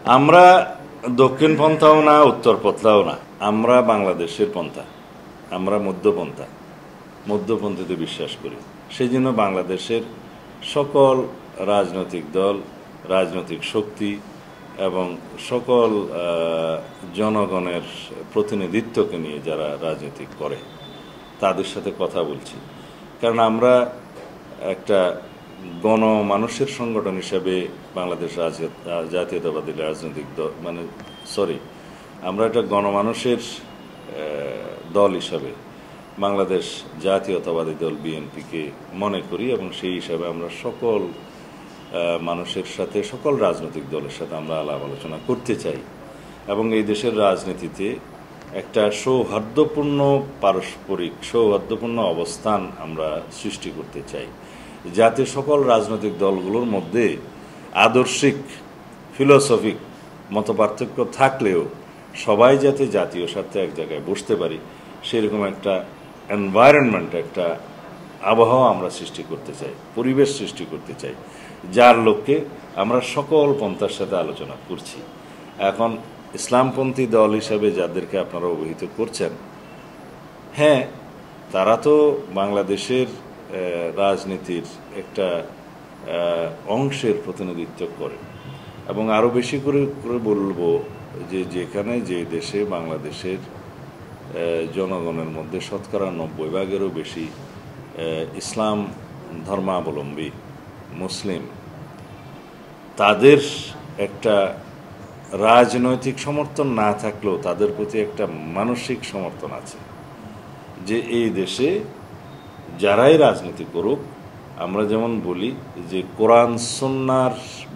আমরা দক্ষিণ পন্থাও না, উত্তর পন্থাও না, আমরা বাংলাদেশের পন্থা, আমরা মধ্যপন্থীতে বিশ্বাস করি। সেই জন্য বাংলাদেশের সকল রাজনৈতিক দল, রাজনৈতিক শক্তি এবং সকল জনগণের প্রতিনিধিত্বকে নিয়ে যারা রাজনীতি করে তাদের সাথে কথা বলছি। কারণ আমরা একটা গণমানুষের সংগঠন হিসাবে বাংলাদেশ জাতীয়তাবাদী রাজনৈতিক দল আমরা একটা গণমানুষের দল হিসাবে বাংলাদেশ জাতীয়তাবাদী দল বিএনপিকে মনে করি, এবং সেই হিসাবে আমরা সকল মানুষের সাথে, সকল রাজনৈতিক দলের সাথে আমরা আলাপ আলোচনা করতে চাই এবং এই দেশের রাজনীতিতে একটা সৌহার্দ্যপূর্ণ অবস্থান আমরা সৃষ্টি করতে চাই, যাতে সকল রাজনৈতিক দলগুলোর মধ্যে আদর্শিক ফিলোসফিক মতপার্থক্য থাকলেও সবাই যাতে জাতীয় স্বার্থে এক জায়গায় বসতে পারি, সেরকম একটা এনভায়রনমেন্ট, একটা আবহাওয়া আমরা সৃষ্টি করতে চাই, পরিবেশ সৃষ্টি করতে চাই, যার লক্ষ্যে আমরা সকল পন্থার সাথে আলোচনা করছি। এখন ইসলামপন্থী দল হিসাবে যাদেরকে আপনারা অবহিত করছেন, হ্যাঁ, তারা তো বাংলাদেশের রাজনীতির একটা অংশের প্রতিনিধিত্ব করে, এবং আরও বেশি করে বলবো যেখানে যে দেশে বাংলাদেশের জনগণের মধ্যে শতকরা 90% বেশি ইসলাম ধর্মাবলম্বী মুসলিম, তাদের একটা রাজনৈতিক সমর্থন না থাকলেও তাদের প্রতি একটা মানসিক সমর্থন আছে যে এই দেশে যারাই রাজনীতি করুক, আমরা যেমন বলি যে কোরআন সুন্নাহর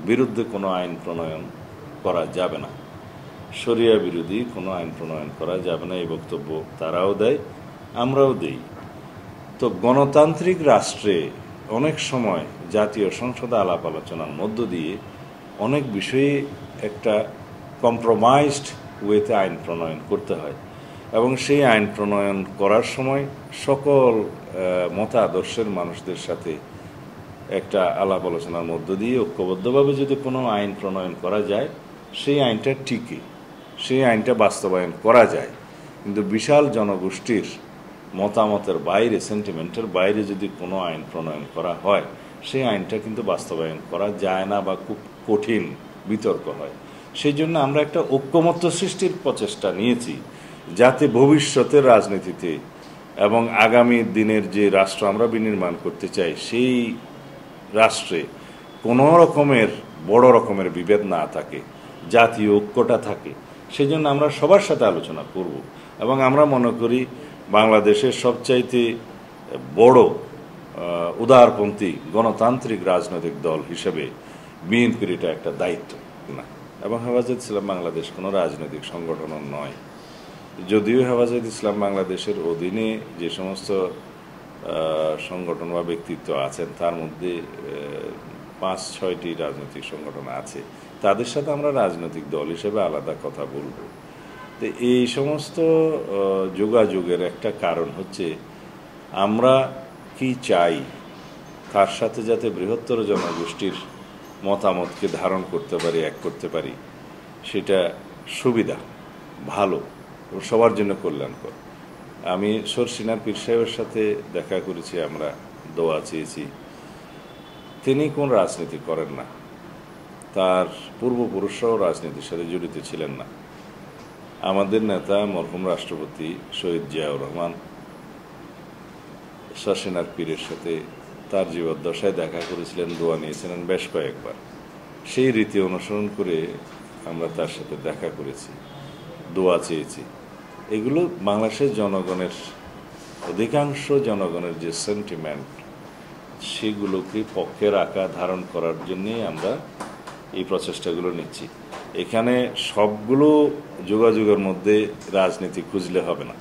বিরুদ্ধে কোনো আইন প্রণয়ন করা যাবে না, শরিয়া বিরোধী কোনো আইন প্রণয়ন করা যাবে না, এই বক্তব্য তারাও দেয়, আমরাও দেই। তো গণতান্ত্রিক রাষ্ট্রে অনেক সময় জাতীয় সংসদে আলাপ আলোচনার মধ্য দিয়ে অনেক বিষয়ে একটা কম্প্রোমাইজড ওয়েতে আইন প্রণয়ন করতে হয়, এবং সেই আইন প্রণয়ন করার সময় সকল মতাদর্শের মানুষদের সাথে একটা আলাপ আলোচনার মধ্য দিয়ে ঐক্যবদ্ধভাবে যদি কোনো আইন প্রণয়ন করা যায়, সেই আইনটা টিকে, সেই আইনটা বাস্তবায়ন করা যায়। কিন্তু বিশাল জনগোষ্ঠীর মতামতের বাইরে, সেন্টিমেন্টের বাইরে যদি কোনো আইন প্রণয়ন করা হয়, সেই আইনটা কিন্তু বাস্তবায়ন করা যায় না বা খুব কঠিন বিতর্ক হয়। সেই জন্য আমরা একটা ঐক্যমত্য সৃষ্টির প্রচেষ্টা নিয়েছি, যাতে ভবিষ্যতের রাজনীতিতে এবং আগামী দিনের যে রাষ্ট্র আমরা বিনির্মাণ করতে চাই, সেই রাষ্ট্রে কোনো রকমের বড় রকমের বিভেদ না থাকে, জাতীয় ঐক্যটা থাকে। সেই জন্য আমরা সবার সাথে আলোচনা করব, এবং আমরা মনে করি বাংলাদেশের সবচাইতে বড় উদারপন্থী গণতান্ত্রিক রাজনৈতিক দল হিসেবে বিএনপির এটা একটা দায়িত্ব না। এবং হেফাজত ইসলাম বাংলাদেশ কোনো রাজনৈতিক সংগঠনও নয়, যদিও হেফাজত ইসলাম বাংলাদেশের অধীনে যে সমস্ত সংগঠন বা ব্যক্তিত্ব আছেন, তার মধ্যে 5-6টি রাজনৈতিক সংগঠন আছে, তাদের সাথে আমরা রাজনৈতিক দল হিসেবে আলাদা কথা বলবো। তো এই সমস্ত যোগাযোগের একটা কারণ হচ্ছে আমরা কি চাই, তার সাথে যাতে বৃহত্তর জনগোষ্ঠীর মতামতকে ধারণ করতে পারি, এক করতে পারি, সেটা সুবিধা, ভালো এবং সবার জন্য কল্যাণকর। আমি সরসিনার পীর সাহেবের সাথে দেখা করেছি, আমরা দোয়া চেয়েছি। তিনি কোন রাজনীতি করেন না, তার পূর্বপুরুষরাও রাজনীতির সাথে জড়িত ছিলেন না। আমাদের নেতা মরহুম রাষ্ট্রপতি শহীদ জিয়াউর রহমান সরসিনার পীরের সাথে তার জীবদ্দশায় দেখা করেছিলেন, দোয়া নিয়েছিলেন বেশ কয়েকবার। সেই রীতি অনুসরণ করে আমরা তার সাথে দেখা করেছি, দোয়া চেয়েছি। এগুলো বাংলাদেশের জনগণের, অধিকাংশ জনগণের যে সেন্টিমেন্ট, সেগুলোকে পক্ষে রাখা, ধারণ করার জন্যেই আমরা এই প্রচেষ্টাগুলো নিচ্ছি। এখানে সবগুলো যোগাযোগের মধ্যে রাজনীতি খুঁজলে হবে না।